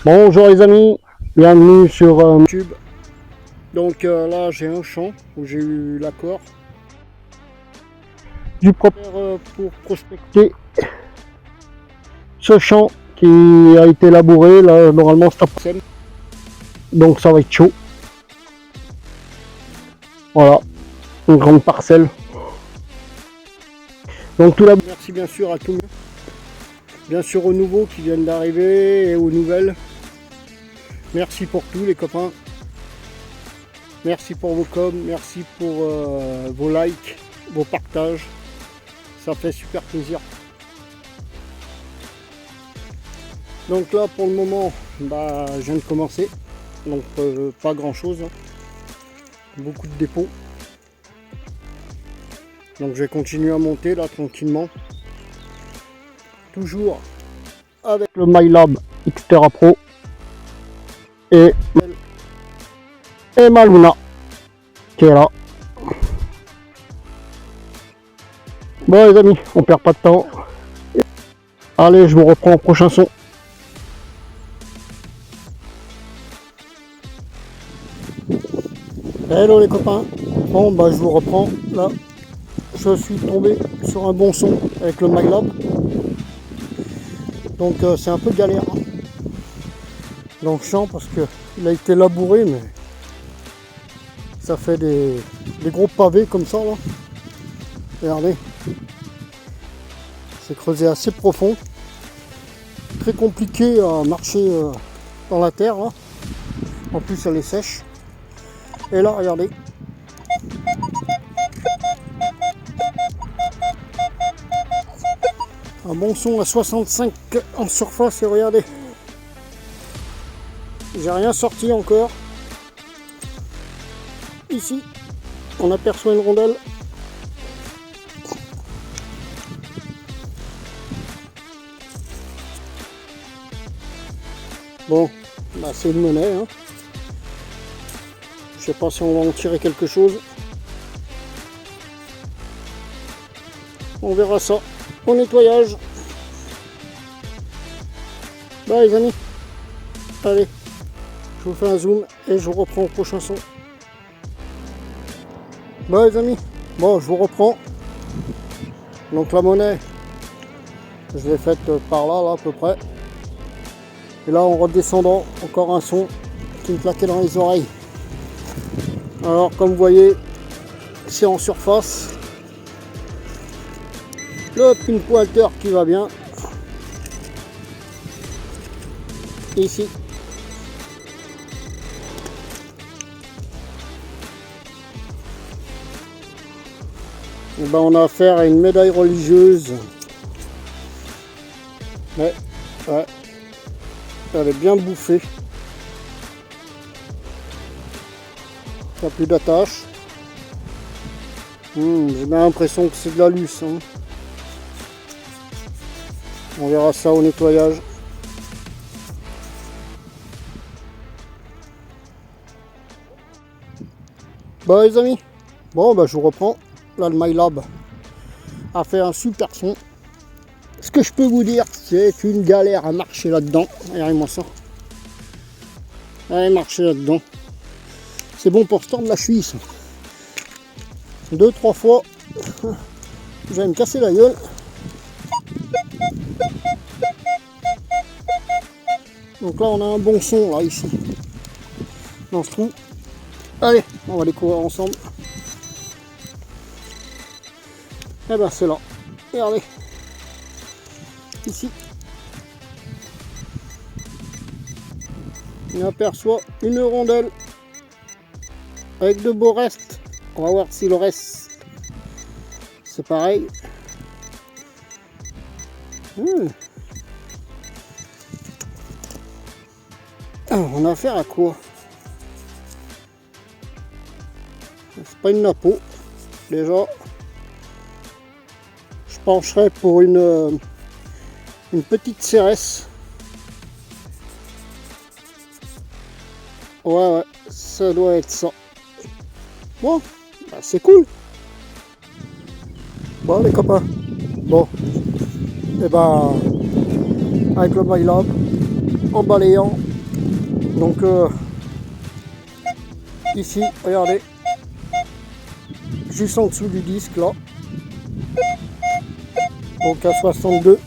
Bonjour les amis, bienvenue sur YouTube. Donc là j'ai un champ où j'ai eu l'accord du propriétaire pour prospecter ce champ qui a été labouré. Là normalement c'est après, donc ça va être chaud. Voilà, une grande parcelle. Donc tout d'abord merci bien sûr à tous, bien sûr aux nouveaux qui viennent d'arriver et aux nouvelles. Merci pour tout les copains. Merci pour vos coms, merci pour vos likes, vos partages. Ça fait super plaisir. Donc là pour le moment, je viens de commencer. Donc pas grand chose. Hein. Beaucoup de dépôts. Donc je vais continuer à monter là tranquillement. Toujours avec le MyLab Xterra Pro. Et ma Luna qui est là. Bon les amis, on perd pas de temps. Allez, je vous reprends au prochain son. Hello les copains. Bon je vous reprends. Là, je suis tombé sur un bon son avec le MyLab. Donc c'est un peu galère hein, dans le champ parce que il a été labouré, mais ça fait des gros pavés comme ça là. Regardez, c'est creusé assez profond, très compliqué à marcher dans la terre là. En plus elle est sèche. Et là regardez, un bon son à 65 en surface. Et regardez, j'ai rien sorti encore. Ici on aperçoit une rondelle. Bon, c'est une monnaie hein. Je sais pas si on va en tirer quelque chose. On verra ça au nettoyage. Les amis, allez, je vous fais un zoom et je vous reprends au prochain son. Les amis, je vous reprends. Donc la monnaie, je l'ai faite par là à peu près. Et là en redescendant, encore un son qui me claquait dans les oreilles. Alors comme vous voyez, c'est en surface. Le pinpointer qui va bien. Ici. Et on a affaire à une médaille religieuse. Ouais. Elle est bien bouffée. Il n'y a plus d'attache. J'ai bien l'impression que c'est de la luce. Hein. On verra ça au nettoyage. Les amis, je vous reprends. Là le MyLab a fait un super son. Ce que je peux vous dire, c'est une galère à marcher là-dedans. Regardez-moi ça. Allez, marcher là-dedans. C'est bon pour se tordre la cheville, ça. 2-3 fois, j'allais me casser la gueule. Donc là, on a un bon son, là, ici. Dans ce trou. Allez, on va découvrir ensemble. Et c'est là. Regardez. Ici. On aperçoit une rondelle avec de beaux restes. On va voir si le reste c'est pareil. Alors, on a affaire à quoi? C'est pas une napo. Déjà, je pencherais pour une petite cérès. Ouais, ça doit être ça. Bon, c'est cool. Les copains. Et avec le MyLab, en balayant, Donc ici, regardez, juste en dessous du disque là, donc à 62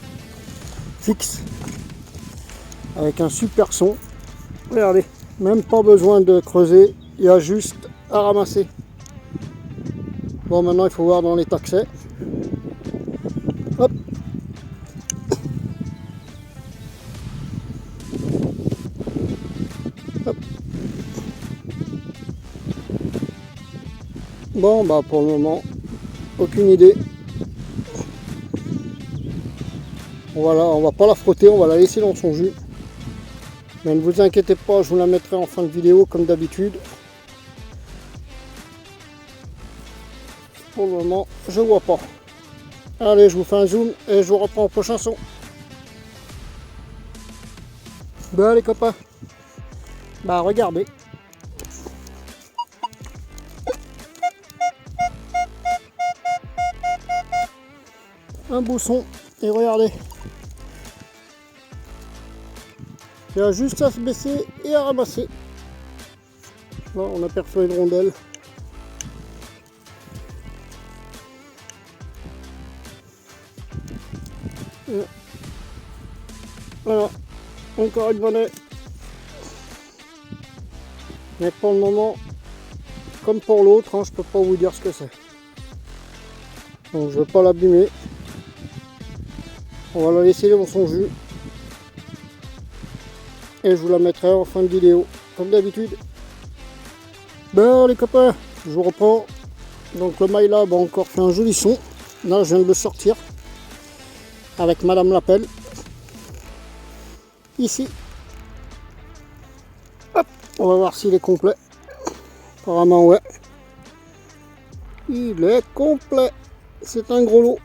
fixe, avec un super son. Regardez, même pas besoin de creuser, il y a juste à ramasser. Bon, maintenant il faut voir dans l'état que c'est. Hop. Hop. Bon, bah pour le moment, aucune idée. Voilà, on va pas la frotter, on va la laisser dans son jus. Mais ne vous inquiétez pas, je vous la mettrai en fin de vidéo comme d'habitude. Pour le moment, je vois pas. Allez, je vous fais un zoom et je vous reprends au prochain son. Bah les copains, bah regardez. Un beau son et regardez. Il y a juste à se baisser et à ramasser. Là, on aperçoit une rondelle. Voilà, encore une monnaie. Mais pour le moment, comme pour l'autre, hein, je peux pas vous dire ce que c'est. Donc je ne vais pas l'abîmer. On va la laisser dans son jus. Et je vous la mettrai en fin de vidéo, comme d'habitude. Ben les copains, je vous reprends. Donc le MyLab a encore fait un joli son. Là, je viens de le sortir. Avec Madame Lapelle. Ici. Hop, on va voir s'il est complet. Apparemment, ouais. Il est complet. C'est un gros lot.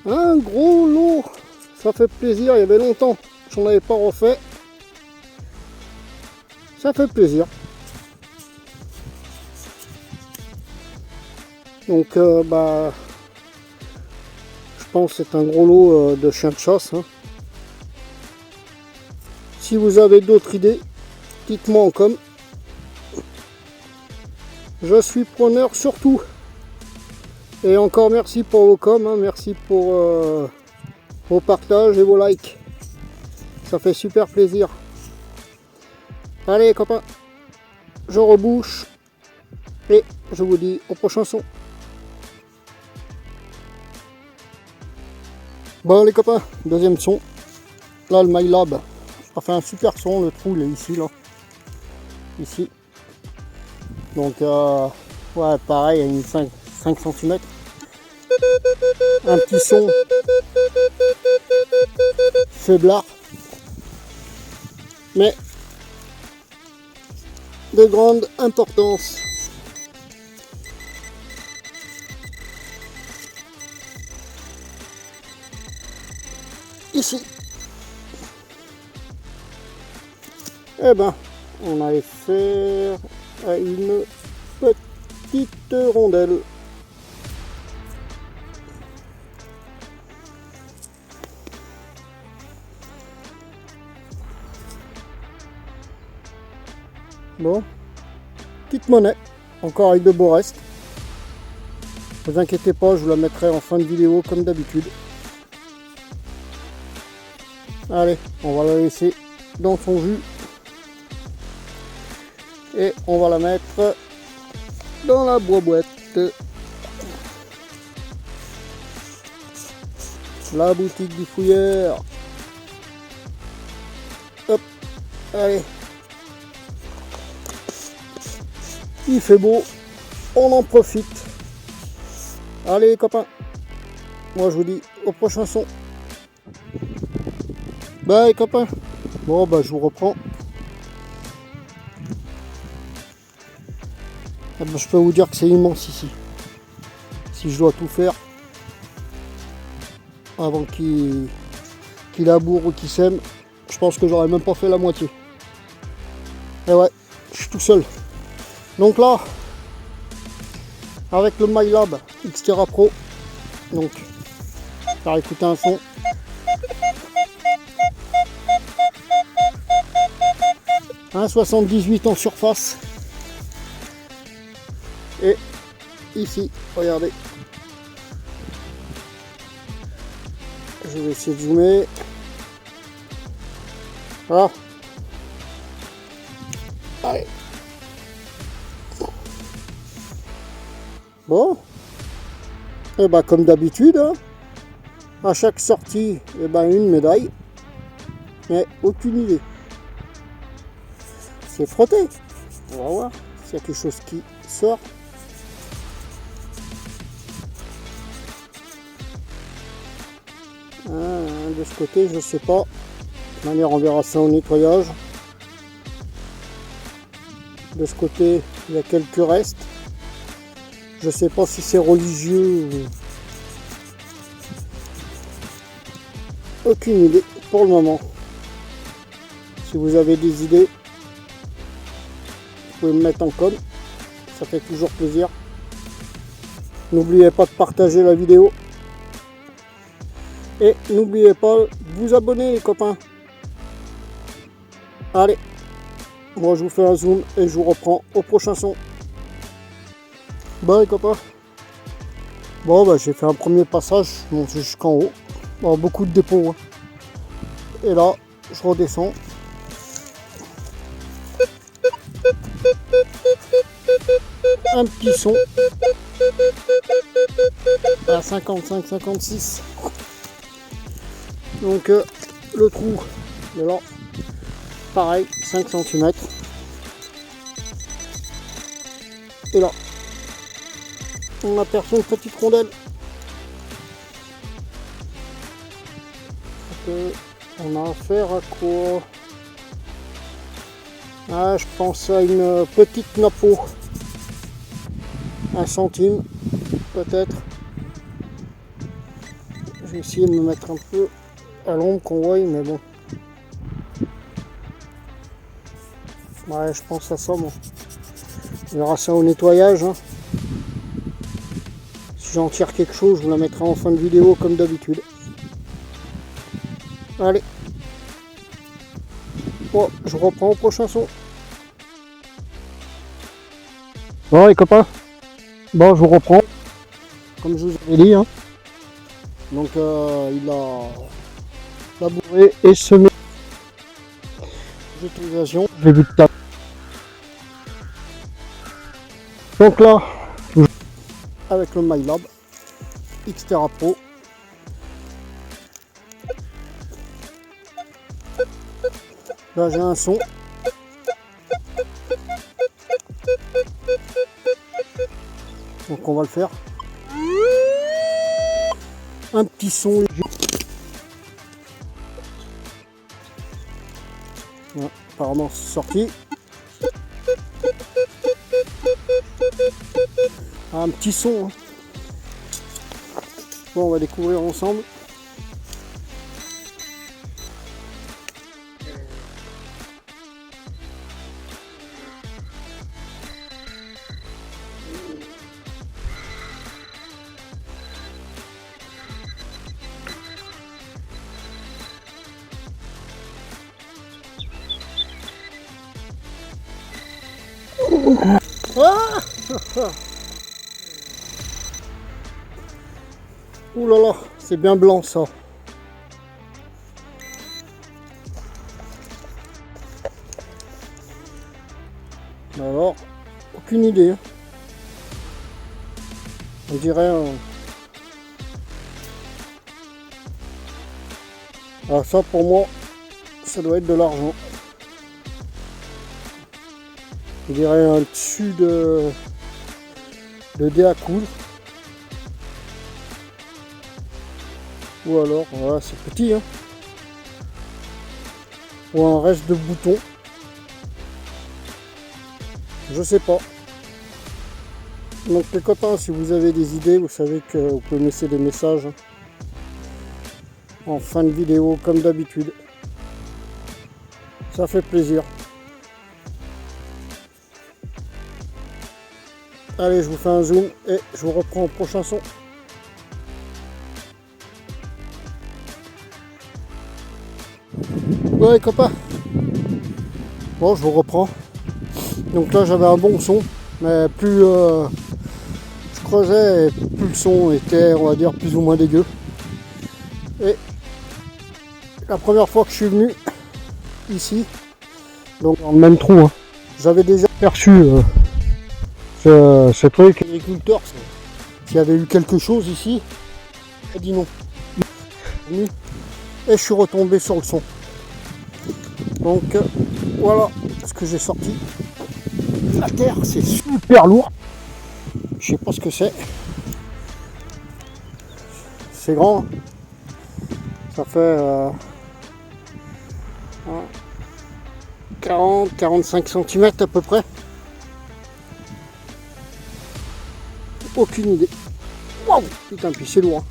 Un gros lot. Ça fait plaisir. Il y avait longtemps. J'en avais pas refait. Ça fait plaisir. Donc, bah, je pense que c'est un gros lot de chiens de chasse. Hein. Si vous avez d'autres idées, dites-moi en com. Je suis preneur surtout. Et encore merci pour vos coms, hein. Merci pour vos partages et vos likes. Ça fait super plaisir. Allez copains, je rebouche et je vous dis au prochain son. Bon les copains, deuxième son. Là le MyLab a fait un super son, le trou il est ici là. Ici. Donc ouais pareil, il y a une 5 cm. Un petit son faiblard. Mais de grande importance. Ici. Eh ben, on a affaire à une petite rondelle. Bon, petite monnaie, encore avec de beaux restes. Ne vous inquiétez pas, je vous la mettrai en fin de vidéo comme d'habitude. Allez, on va la laisser dans son jus. Et on va la mettre dans la boîte. La boutique du fouilleur. Hop, allez. Il fait beau, on en profite. Allez les copains, moi je vous dis au prochain son. Bye copains. Bon bah je vous reprends. Eh ben, je peux vous dire que c'est immense ici. Si je dois tout faire avant qu'il laboure ou qu'il sème, je pense que j'aurais même pas fait la moitié. Et ouais, je suis tout seul. Donc là, avec le MyLab Xterra Pro, donc faire écouter un son. Un 78 en surface. Et ici, regardez. Je vais essayer de zoomer. Voilà. Allez. Bon. Et bah comme d'habitude, hein, à chaque sortie, et ben une médaille. Mais aucune idée. C'est frotté. On va voir s'il y a quelque chose qui sort. De ce côté, je sais pas. De toute manière, on verra ça au nettoyage. De ce côté, il y a quelques restes. Je sais pas si c'est religieux ou... Aucune idée pour le moment. Si vous avez des idées, vous pouvez me mettre en com. Ça fait toujours plaisir. N'oubliez pas de partager la vidéo. Et n'oubliez pas de vous abonner les copains. Allez, moi je vous fais un zoom et je vous reprends au prochain son. Bon les copains. Bon bah j'ai fait un premier passage, je suis monté jusqu'en haut. Bon, beaucoup de dépôts. Hein. Et là, je redescends. Un petit son. À 55-56. Donc le trou est là, pareil, 5 cm. Et là, on aperçoit une petite rondelle. On a affaire à quoi? Ah, je pense à une petite napo. 1 centime, peut-être. Je vais essayer de me mettre un peu à l'ombre qu'on voit, mais bon. Ouais, je pense à ça, moi. On verra ça au nettoyage. Hein. Si j'en tire quelque chose, je vous la mettrai en fin de vidéo comme d'habitude. Allez. Bon, je reprends au prochain son. Bon les copains. Bon, je vous reprends. Comme je vous avais dit. Hein. Donc il a labouré et semé l'utilisation. Je l'ai vu tout à l'heure. Donc là, avec le MyLab Xterra Pro. Là j'ai un son. Donc on va le faire. Un petit son léger. Ouais, apparemment c'est sorti. Un petit son. Hein. Bon, on va découvrir ensemble. Ah ouh là là, c'est bien blanc ça. Alors, aucune idée. Hein. On dirait un... Alors ça pour moi, ça doit être de l'argent. Je dirais un dessus de dé à coudre. Ou alors, voilà, c'est petit. Hein. Ou un reste de bouton. Je sais pas. Donc les copains, si vous avez des idées, vous savez que vous pouvez me laisser des messages. Hein. En fin de vidéo, comme d'habitude. Ça fait plaisir. Allez, je vous fais un zoom et je vous reprends au prochain son. Ouais les copains. Bon, je vous reprends. Donc là j'avais un bon son, mais plus je creusais, plus le son était, on va dire, plus ou moins dégueu. Et la première fois que je suis venu ici, donc dans le même trou, hein, j'avais déjà perçu ce truc. L'agriculteur, s'il y avait eu quelque chose ici, il a dit non. Et je suis retombé sur le son. Donc voilà ce que j'ai sorti. La terre, c'est super lourd. Je sais pas ce que c'est. C'est grand. Hein. Ça fait 40-45 cm à peu près. Aucune idée. Waouh, putain, puis c'est lourd. Hein.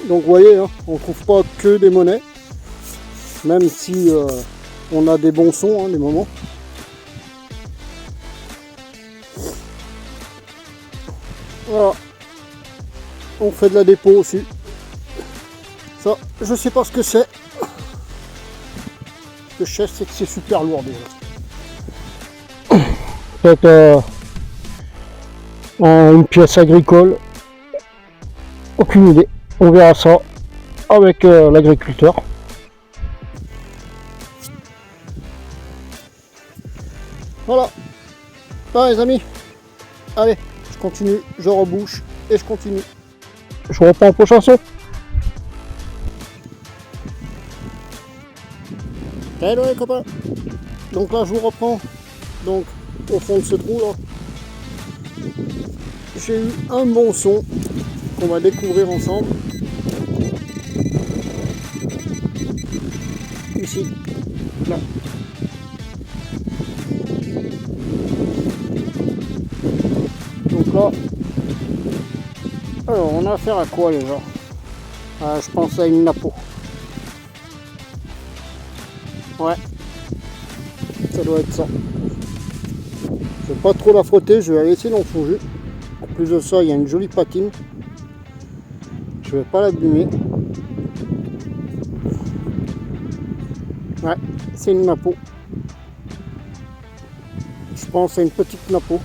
Donc vous voyez, hein, on trouve pas que des monnaies. Même si on a des bons sons, hein, des moments. Voilà. On fait de la dépôt aussi. Ça, je sais pas ce que c'est. Ce que je sais, c'est que c'est super lourd déjà. Peut-être une pièce agricole. Aucune idée. On verra ça avec l'agriculteur. Voilà. Bon les amis. Allez, je continue, je rebouche et je continue. Je vous reprends au prochain son. Hello les copains. Donc là je vous reprends. Donc au fond de ce trou là. J'ai eu un bon son qu'on va découvrir ensemble. Ici. Là. Donc là. Alors on a affaire à quoi déjà? Je pense à une napo. Ouais. Ça doit être ça. Je vais pas trop la frotter, je vais la laisser dans son jus. En plus de ça, il y a une jolie patine. Je vais pas l'abîmer. Ouais, c'est une napo. Je pense à une petite napo.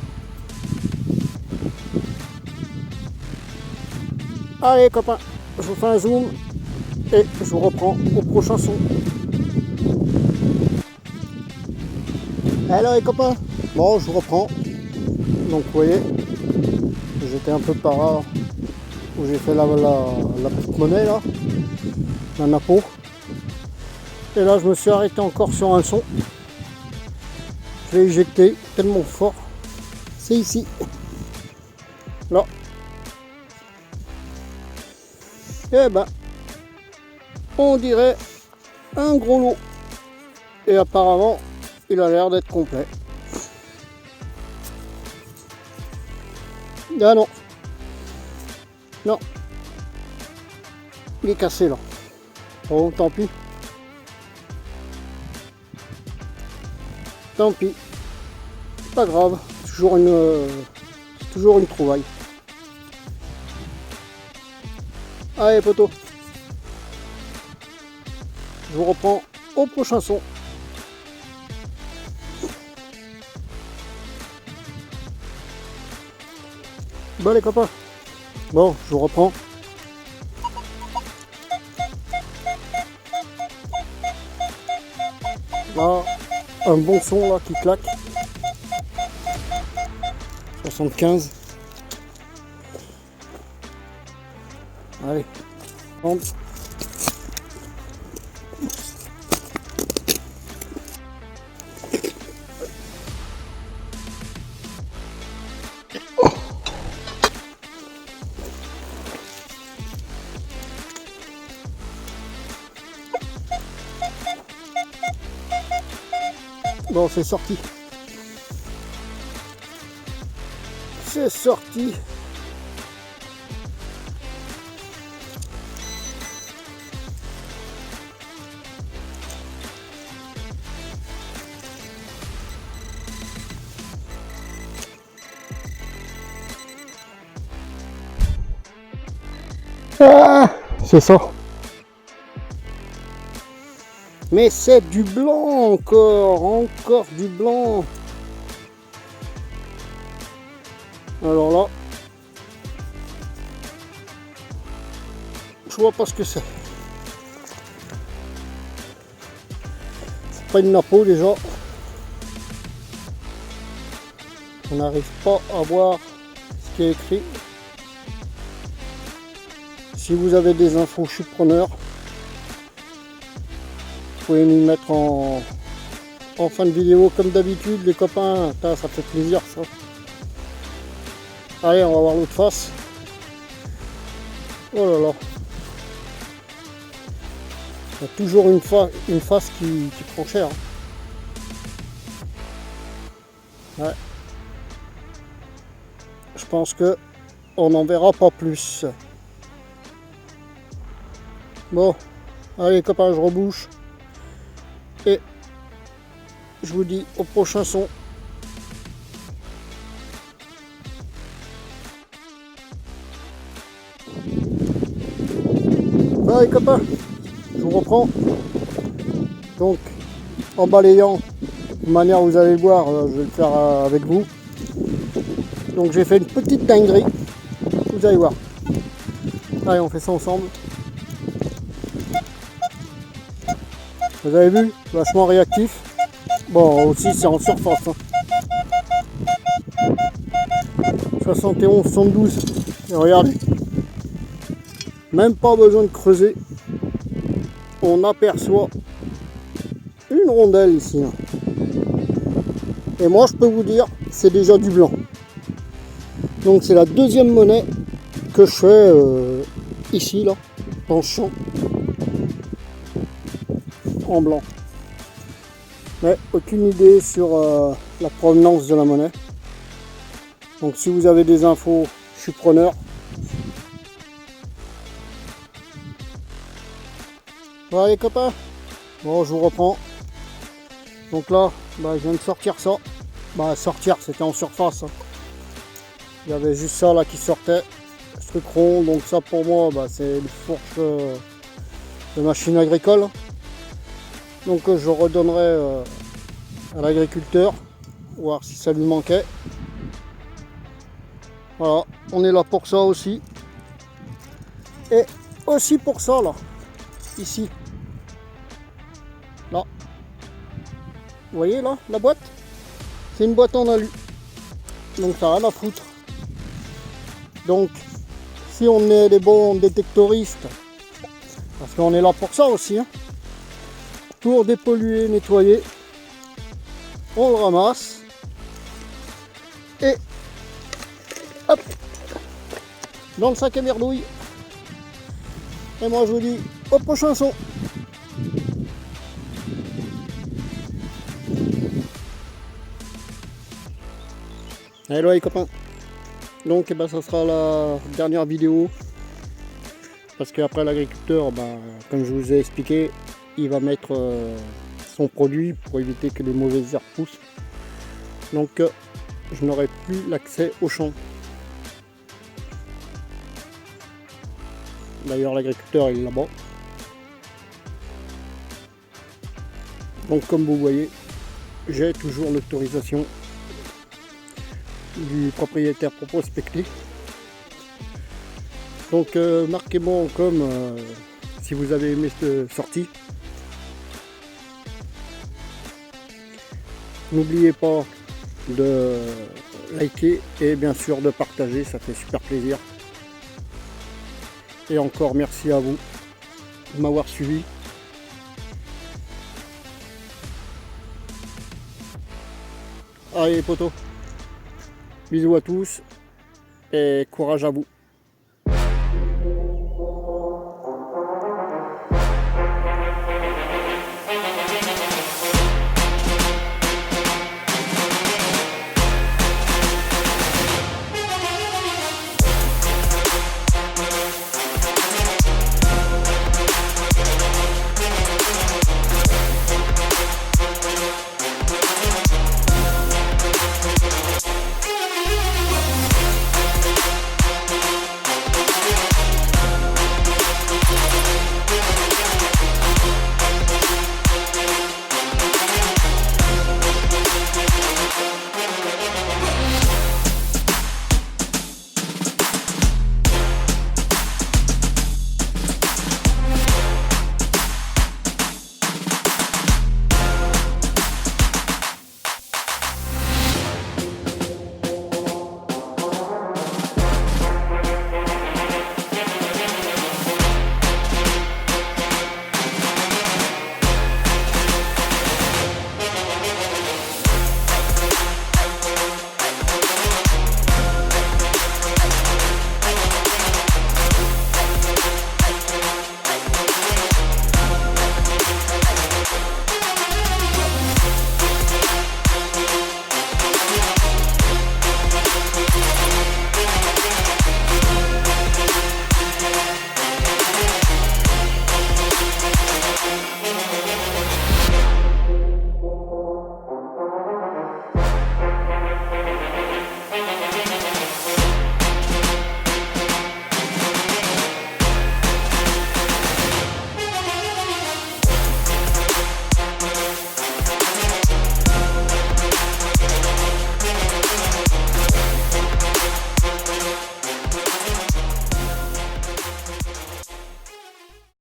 Allez copains, je vous fais un zoom et je vous reprends au prochain son. Alors les copains, bon je vous reprends. Donc vous voyez, j'étais un peu par là où j'ai fait la petite monnaie là, la napo. Et là je me suis arrêté encore sur un son. Je l'ai éjecté tellement fort. C'est ici. Là. Et ben, on dirait un gros lot. Et apparemment, il a l'air d'être complet. Ah non. Non. Il est cassé là. Bon, tant pis. Tant pis. Pas grave. Toujours une trouvaille. Allez poteau. Je vous reprends au prochain son. Bon les copains. Bon, je vous reprends. Là, un bon son là qui claque. 75. Allez, 30. Bon, c'est sorti. C'est sorti. Ah, c'est ça. Mais c'est du blanc encore du blanc. Alors là, je vois pas ce que c'est. C'est pas une napo déjà. On n'arrive pas à voir ce qui est écrit. Si vous avez des infos, je suis preneur. Vous pouvez m'y mettre en fin de vidéo comme d'habitude les copains. Ça fait plaisir ça. Allez, on va voir l'autre face. Oh là là. Il y a toujours une face qui prend cher. Ouais. Je pense que on n'en verra pas plus. Bon, allez copains, je rebouche. Et je vous dis au prochain son. Bon, les copains, je vous reprends. Donc, en balayant, de manière vous allez le voir, je vais le faire avec vous. Donc j'ai fait une petite dinguerie. Vous allez voir. Allez, on fait ça ensemble. Vous avez vu, vachement réactif. Bon, aussi c'est en surface. Hein. 71, 72. Et regardez. Même pas besoin de creuser. On aperçoit une rondelle ici. Hein. Et moi je peux vous dire, c'est déjà du blanc. Donc c'est la deuxième monnaie que je fais ici, là, dans le champ. En blanc. Mais aucune idée sur la provenance de la monnaie. Donc si vous avez des infos, je suis preneur. Voilà les copains. Bon, je vous reprends. Donc là, je viens de sortir ça. Sortir, c'était en surface. Hein. Il y avait juste ça là qui sortait. Ce truc rond. Donc ça pour moi, c'est une fourche de machine agricole. Donc je redonnerai à l'agriculteur, voir si ça lui manquait. Voilà, on est là pour ça aussi. Et aussi pour ça là, ici. Là. Vous voyez là, la boîte? C'est une boîte en alu. Donc ça n'a rien à foutre. Donc, si on est des bons détectoristes, parce qu'on est là pour ça aussi, hein, pour dépolluer, nettoyer, on le ramasse et hop, dans le sac à merdouille. Et moi je vous dis au prochain son. Hello les copains. Donc ça sera la dernière vidéo. Parce qu'après l'agriculteur, comme je vous ai expliqué, il va mettre son produit pour éviter que les mauvaises herbes poussent. Donc je n'aurai plus l'accès au champ. D'ailleurs l'agriculteur il est là-bas. Donc comme vous voyez, j'ai toujours l'autorisation du propriétaire pour prospecter. Donc marquez-moi en com si vous avez aimé cette sortie. N'oubliez pas de liker et bien sûr de partager, ça fait super plaisir. Et encore merci à vous de m'avoir suivi. Allez les potos, bisous à tous et courage à vous.